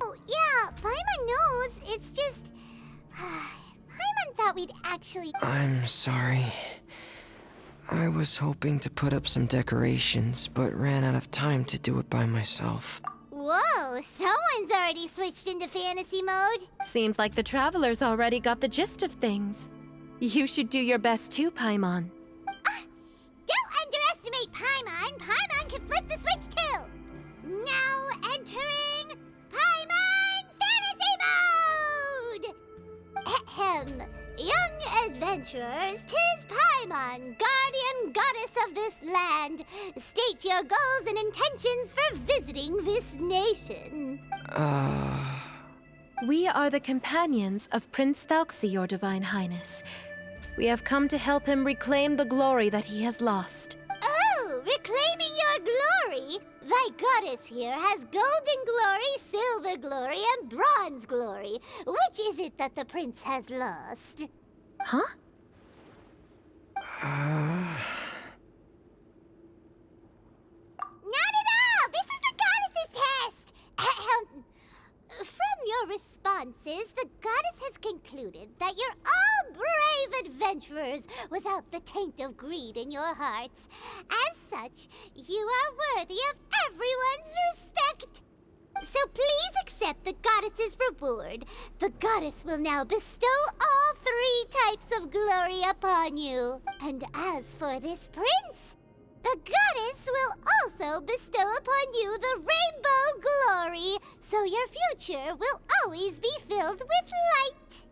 Oh, yeah, Paimon knows. It's just... Paimon thought we'd actually... I'm sorry. I was hoping to put up some decorations, but ran out of time to do it by myself. Whoa, someone's already switched into fantasy mode. Seems like the travelers already got the gist of things. You should do your best too, Paimon. Don't underestimate Paimon. Paimon can flip the switch too. Now entering Paimon Fantasy Mode! Ahem. Young adventurers, 'tis Paimon, guardian goddess of this land. State your goals and intentions for visiting this nation. We are the companions of Prince Thelxie, your Divine Highness. We have come to help him reclaim the glory that he has lost. Oh, reclaiming your glory? Thy goddess here has golden glory, silver glory, and bronze glory. Which is it that the prince has lost? Huh? Not at all! This is the goddess's test! Ahem. From your responses, the goddess has concluded that you're all brave adventurers without the taint of greed in your hearts. As such, you are worthy of everyone's respect. So please accept the goddess's reward. The goddess will now bestow all 3 types of glory upon you. And as for this prince, the goddess will also bestow upon you the rainbow glory, so your future will always be filled with light.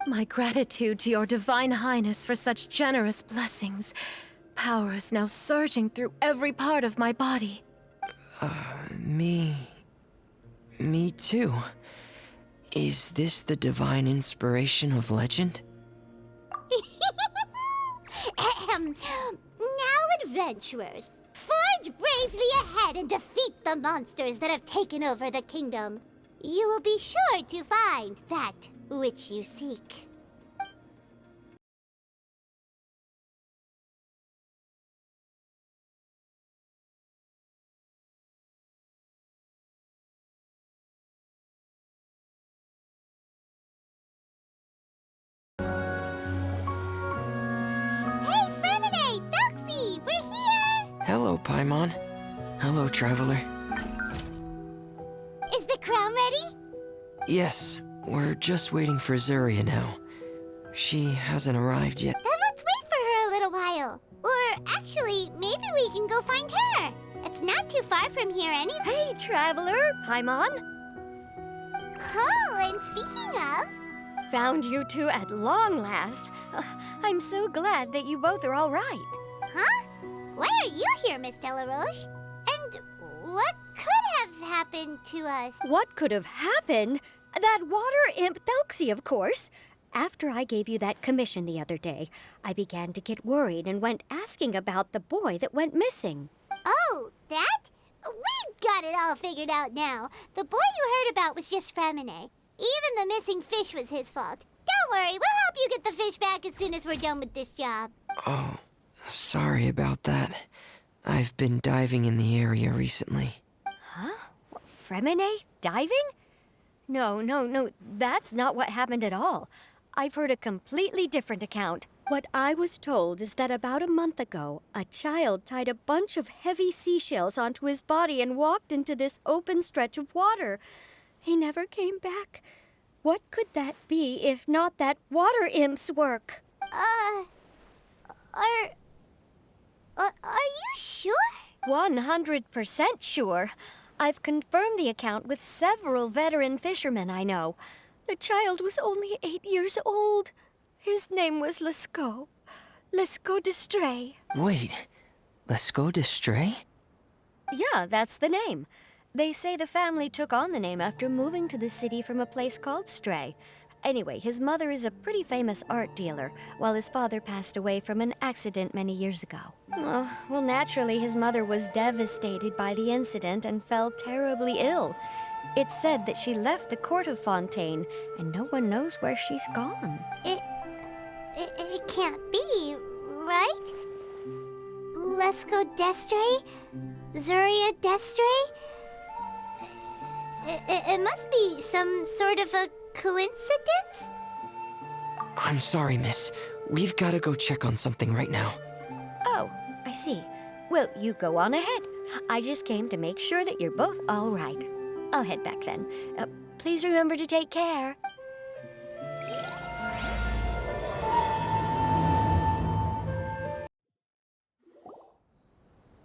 My gratitude to your Divine Highness for such generous blessings. Power is now surging through every part of my body. Me too. Is this the divine inspiration of legend? Ahem. Now, adventurers, forge bravely ahead and defeat the monsters that have taken over the kingdom. You will be sure to find that which you seek. Hey, Fremine! Thelxie! We're here! Hello, Paimon. Hello, traveler. Is the crown ready? Yes, we're just waiting for Zuria now. She hasn't arrived yet. Then let's wait for her a little while. Or actually, maybe we can go find her. It's not too far from here anyway. Hey, traveler, Paimon. Oh, and speaking of... Found you two at long last. I'm so glad that you both are all right. Huh? Why are you here, Miss Delaroche? And what could have happened to us? What could have happened? That water imp Thelxie, of course. After I gave you that commission the other day, I began to get worried and went asking about the boy that went missing. Oh, that? We've got it all figured out now. The boy you heard about was just Fremine. Even the missing fish was his fault. Don't worry, we'll help you get the fish back as soon as we're done with this job. Oh, sorry about that. I've been diving in the area recently. Huh? Fremine? Diving? No, that's not what happened at all. I've heard a completely different account. What I was told is that about a month ago, a child tied a bunch of heavy seashells onto his body and walked into this open stretch of water. He never came back. What could that be if not that water imp's work? Are you sure? 100% sure. I've confirmed the account with several veteran fishermen I know. The child was only 8 years old. His name was Lescaut. Lescaut d'Estray. Wait, Lescaut d'Estray? Yeah, that's the name. They say the family took on the name after moving to the city from a place called Stray. Anyway, his mother is a pretty famous art dealer, while his father passed away from an accident many years ago. Oh, well, naturally, his mother was devastated by the incident and fell terribly ill. It's said that she left the court of Fontaine, and no one knows where she's gone. It can't be, right? Let's go Destre? Zuria Destre? It must be some sort of a coincidence? I'm sorry, miss. We've got to go check on something right now. Oh, I see. Well, you go on ahead. I just came to make sure that you're both all right. I'll head back then. Please remember to take care.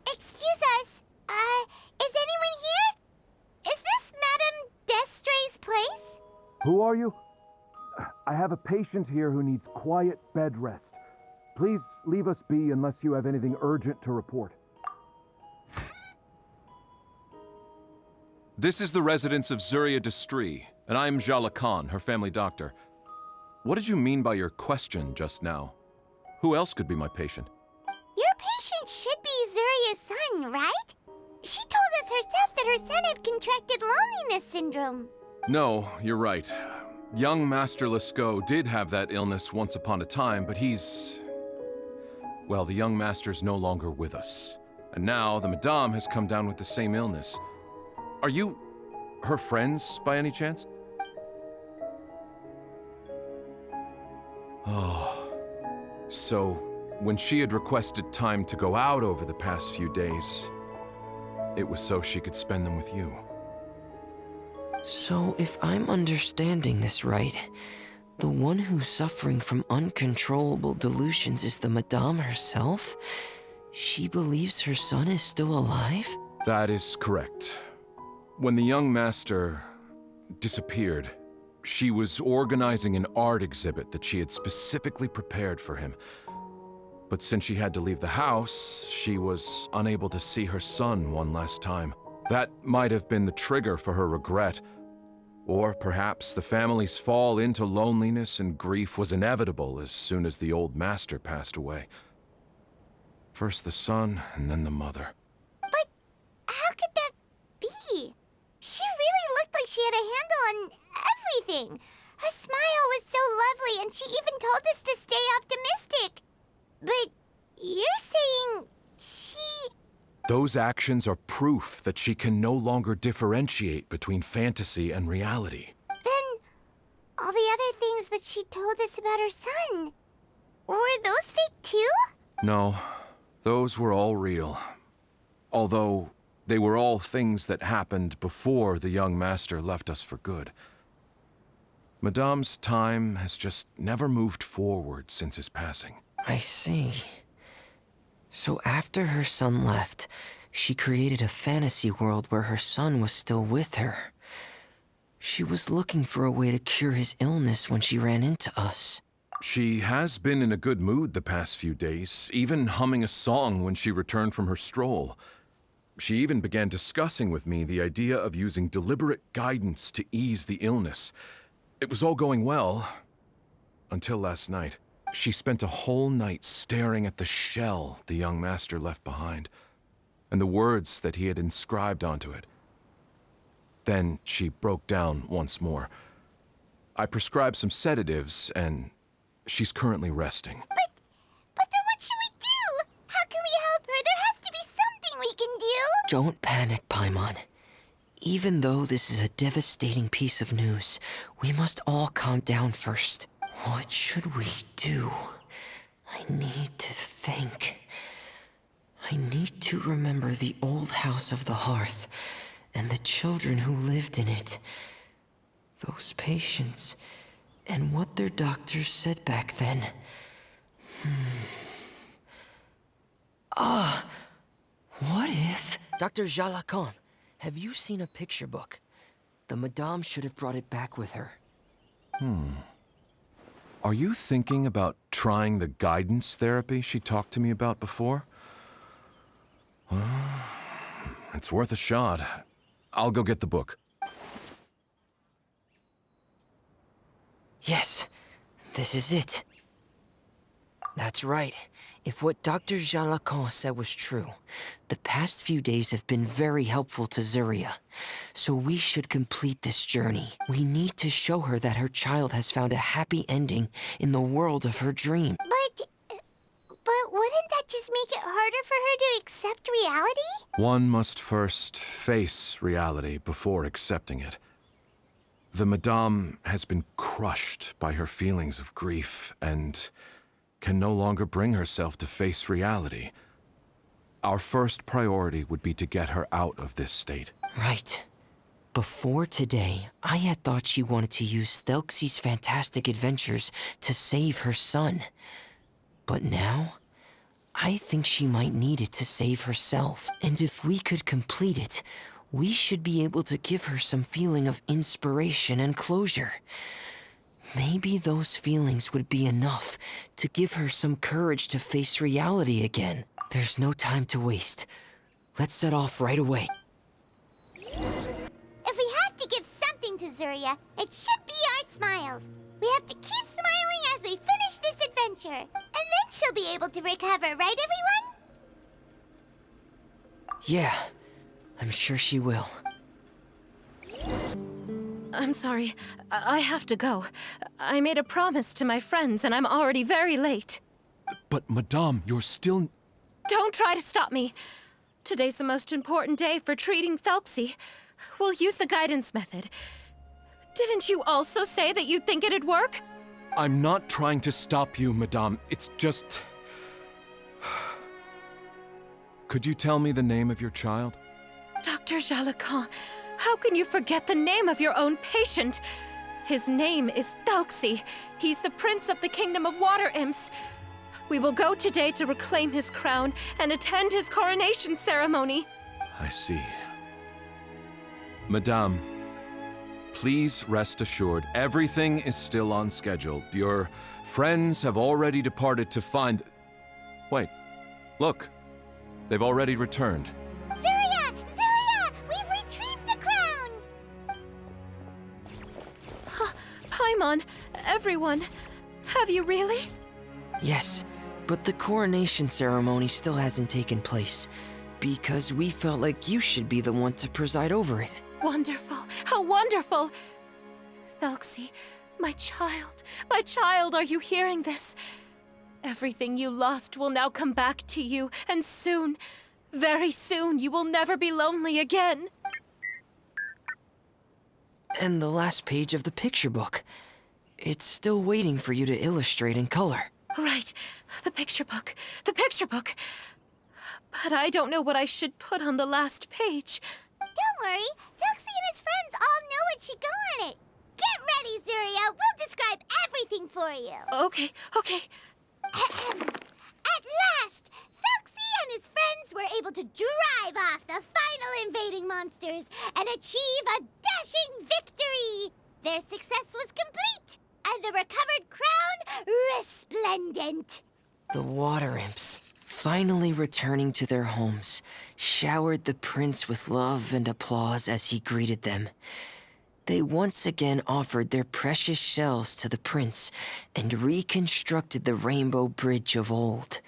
Excuse us. Is anyone here? Is this Madame Destre's place? Who are you? I have a patient here who needs quiet bed rest. Please leave us be unless you have anything urgent to report. This is the residence of Zuria Destri, and I'm Jala Khan, her family doctor. What did you mean by your question just now? Who else could be my patient? Your patient should be Zuria's son, right? She told us herself that her son had contracted loneliness syndrome. No, you're right. Young Master Lescaut did have that illness once upon a time, but well, the young master's no longer with us. And now the Madame has come down with the same illness. Are you her friends by any chance? Oh, so when she had requested time to go out over the past few days, it was so she could spend them with you. So, if I'm understanding this right, the one who's suffering from uncontrollable delusions is the Madame herself? She believes her son is still alive? That is correct. When the young master disappeared, she was organizing an art exhibit that she had specifically prepared for him. But since she had to leave the house, she was unable to see her son one last time. That might have been the trigger for her regret. Or perhaps the family's fall into loneliness and grief was inevitable as soon as the old master passed away. First the son, and then the mother. But how could that be? She really looked like she had a handle on everything. Her smile was so lovely, and she even told us to stay optimistic. But you're saying she... Those actions are proof that she can no longer differentiate between fantasy and reality. Then, all the other things that she told us about her son, were those fake too? No, those were all real. Although, they were all things that happened before the young master left us for good. Madame's time has just never moved forward since his passing. I see. So after her son left, she created a fantasy world where her son was still with her. She was looking for a way to cure his illness when she ran into us. She has been in a good mood the past few days, even humming a song when she returned from her stroll. She even began discussing with me the idea of using deliberate guidance to ease the illness. It was all going well, until last night. She spent a whole night staring at the shell the young master left behind, and the words that he had inscribed onto it. Then she broke down once more. I prescribed some sedatives, and she's currently resting. But then what should we do? How can we help her? There has to be something we can do! Don't panic, Paimon. Even though this is a devastating piece of news, we must all calm down first. What should we do? I need to think. I need to remember the old house of the hearth and the children who lived in it. Those patients and what their doctors said back then. What if... Dr. Jalakan, have you seen a picture book? The Madame should have brought it back with her. Are you thinking about trying the guidance therapy she talked to me about before? It's worth a shot. I'll go get the book. Yes, this is it. That's right. If what Dr. Jean Lacan said was true, the past few days have been very helpful to Zuria. So we should complete this journey. We need to show her that her child has found a happy ending in the world of her dream. But wouldn't that just make it harder for her to accept reality? One must first face reality before accepting it. The Madame has been crushed by her feelings of grief and can no longer bring herself to face reality. Our first priority would be to get her out of this state. Right. Before today, I had thought she wanted to use Thelxie's fantastic adventures to save her son. But now, I think she might need it to save herself. And if we could complete it, we should be able to give her some feeling of inspiration and closure. Maybe those feelings would be enough to give her some courage to face reality again. There's no time to waste. Let's set off right away. If we have to give something to Zuria, it should be our smiles. We have to keep smiling as we finish this adventure. And then she'll be able to recover, right, everyone? Yeah, I'm sure she will. I'm sorry. I have to go. I made a promise to my friends, and I'm already very late. But Madame, you're still... Don't try to stop me. Today's the most important day for treating Thelxie. We'll use the guidance method. Didn't you also say that you think it'd work? I'm not trying to stop you, Madame. It's just... Could you tell me the name of your child? Dr. Jalacan, how can you forget the name of your own patient? His name is Thelxie. He's the prince of the kingdom of water imps. We will go today to reclaim his crown and attend his coronation ceremony. I see. Madame, please rest assured, everything is still on schedule. Your friends have already departed to find... Wait, look. They've already returned. Zuria! Zuria! We've retrieved the crown! Paimon, everyone, have you really? Yes, but the coronation ceremony still hasn't taken place, because we felt like you should be the one to preside over it. Wonderful, how wonderful! Thelxie, my child, are you hearing this? Everything you lost will now come back to you, and soon, very soon, you will never be lonely again. And the last page of the picture book. It's still waiting for you to illustrate in color. Right, the picture book. But I don't know what I should put on the last page. Don't worry, Thelxie and his friends all know what should go on it. Get ready, Zuria. We'll describe everything for you. Okay. At last, Thelxie and his friends were able to drive off the final invading monsters and achieve a dashing victory. Their success was complete, and the recovered crown resplendent. The water imps, finally returning to their homes, showered the prince with love and applause as he greeted them. They once again offered their precious shells to the prince and reconstructed the rainbow bridge of old.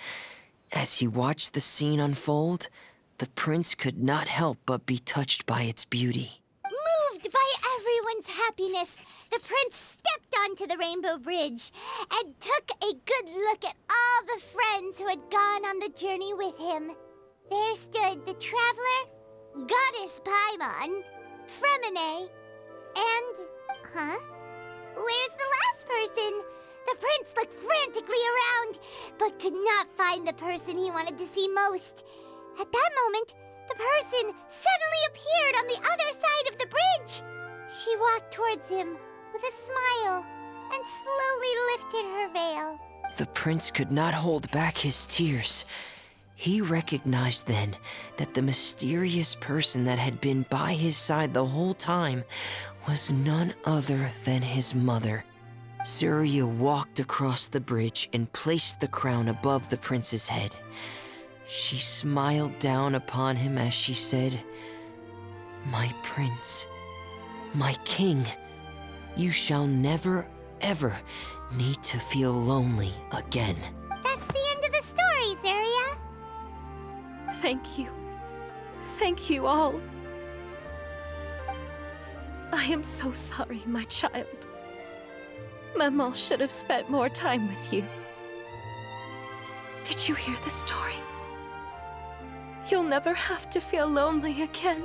As he watched the scene unfold, the prince could not help but be touched by its beauty. Moved by everyone's happiness, the prince stepped onto the rainbow bridge and took a good look at all the friends who had gone on the journey with him. There stood the traveler, goddess Paimon, Fremine, and... Where's the last person? The prince looked frantically around, but could not find the person he wanted to see most. At that moment, the person suddenly appeared on the other side of the bridge. She walked towards him with a smile and slowly lifted her veil. The prince could not hold back his tears. He recognized then that the mysterious person that had been by his side the whole time was none other than his mother. Zuria walked across the bridge and placed the crown above the prince's head. She smiled down upon him as she said, "My prince, my king, you shall never, ever need to feel lonely again. That's the end of the story, Zuria. Thank you. Thank you all. I am so sorry, my child. Maman should have spent more time with you. Did you hear the story? You'll never have to feel lonely again.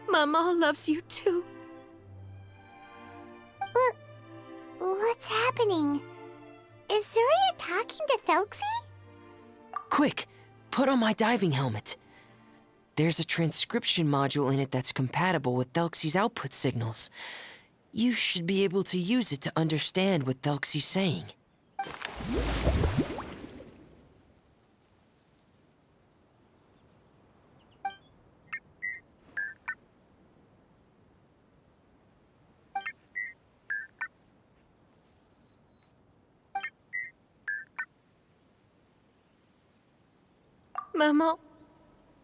Maman loves you too. What's happening? Is Zuria talking to Thelxie? Quick, put on my diving helmet. There's a transcription module in it that's compatible with Thelxie's output signals. You should be able to use it to understand what Thelxie's saying.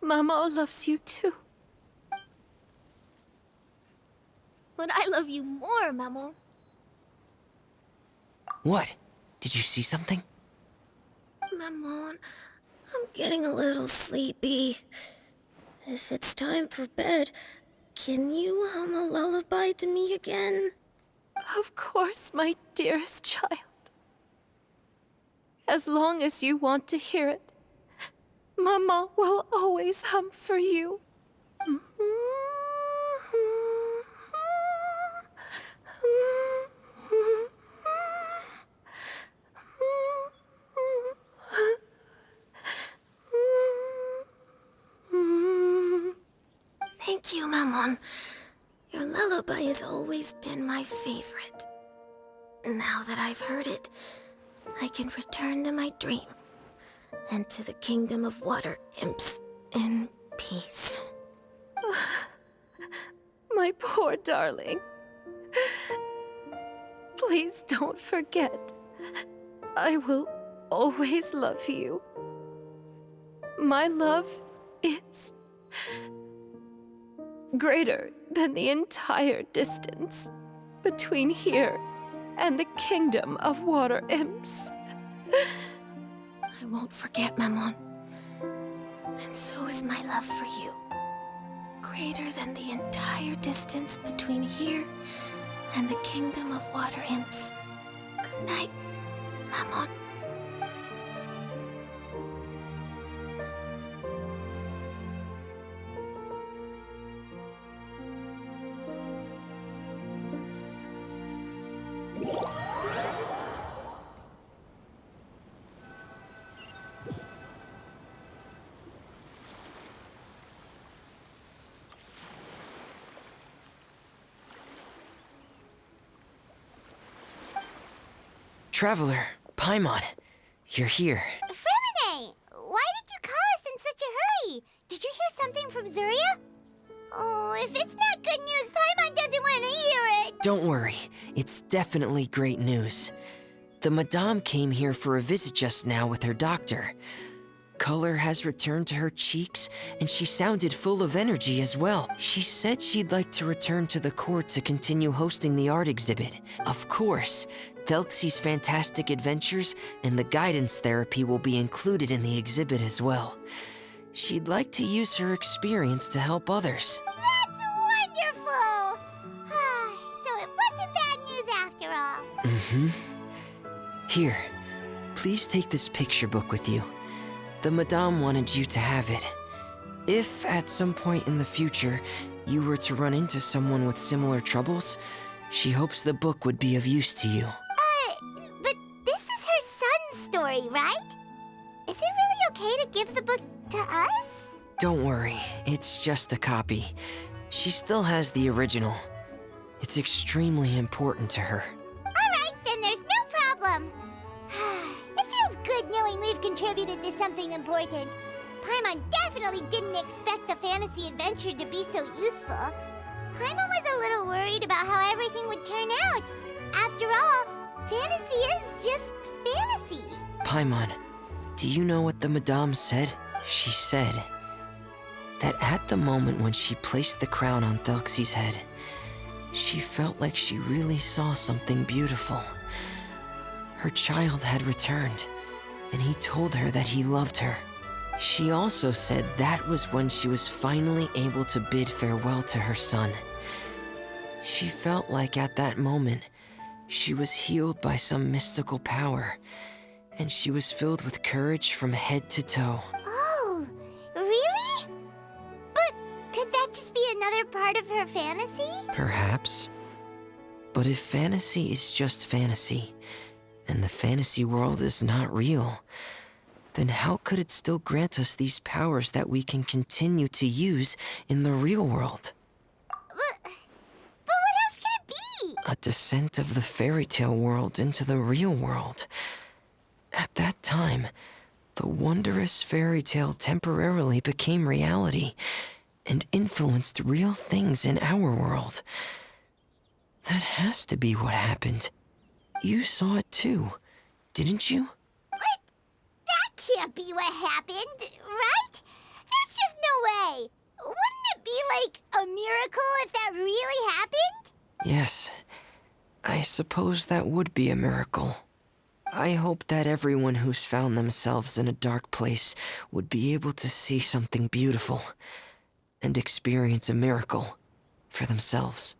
Mama loves you too. But I love you more, Mamo. What? Did you see something? Maman, I'm getting a little sleepy. If it's time for bed, can you hum a lullaby to me again? Of course, my dearest child. As long as you want to hear it, Mama will always hum for you. Thank you, Maman. Your lullaby has always been my favorite. Now that I've heard it, I can return to my dream and to the kingdom of water imps in peace. My poor darling. Please don't forget. I will always love you. My love is greater than the entire distance between here and the kingdom of water imps. I won't forget, Maman. And so is my love for you. Greater than the entire distance between here and the kingdom of water imps. Good night, Maman. Traveler, Paimon, you're here. Fremine! Why did you call us in such a hurry? Did you hear something from Zuria? Oh, if it's not good news, Paimon doesn't want to hear it. Don't worry, it's definitely great news. The Madame came here for a visit just now with her doctor. Color has returned to her cheeks, and she sounded full of energy as well. She said she'd like to return to the court to continue hosting the art exhibit. Of course, Thelxie's fantastic adventures and the guidance therapy will be included in the exhibit as well. She'd like to use her experience to help others. That's wonderful! So it wasn't bad news after all. Mm-hmm. Here, please take this picture book with you. The Madame wanted you to have it. If at some point in the future you were to run into someone with similar troubles, she hopes the book would be of use to you. But this is her son's story, right? Is it really okay to give the book to us? Don't worry, it's just a copy. She still has the original. It's extremely important to her. Alright, then there's no problem. It feels good knowing we've contributed to something important. Paimon definitely didn't expect the fantasy adventure to be so useful. Paimon was a little worried about how everything would turn out. After all, fantasy is just fantasy. Paimon, do you know what the Madame said? She said, that at the moment when she placed the crown on Thelxie's head, she felt like she really saw something beautiful. Her child had returned, and he told her that he loved her. She also said that was when she was finally able to bid farewell to her son. She felt like at that moment, she was healed by some mystical power, and she was filled with courage from head to toe. Oh, really? But could that just be another part of her fantasy? Perhaps. But if fantasy is just fantasy, and the fantasy world is not real, then how could it still grant us these powers that we can continue to use in the real world? But what else could it be? A descent of the fairy tale world into the real world. At that time, the wondrous fairy tale temporarily became reality and influenced real things in our world. That has to be what happened. You saw it too, didn't you? But that can't be what happened, right? There's just no way. Wouldn't it be like a miracle if that really happened? Yes, I suppose that would be a miracle. I hope that everyone who's found themselves in a dark place would be able to see something beautiful and experience a miracle for themselves.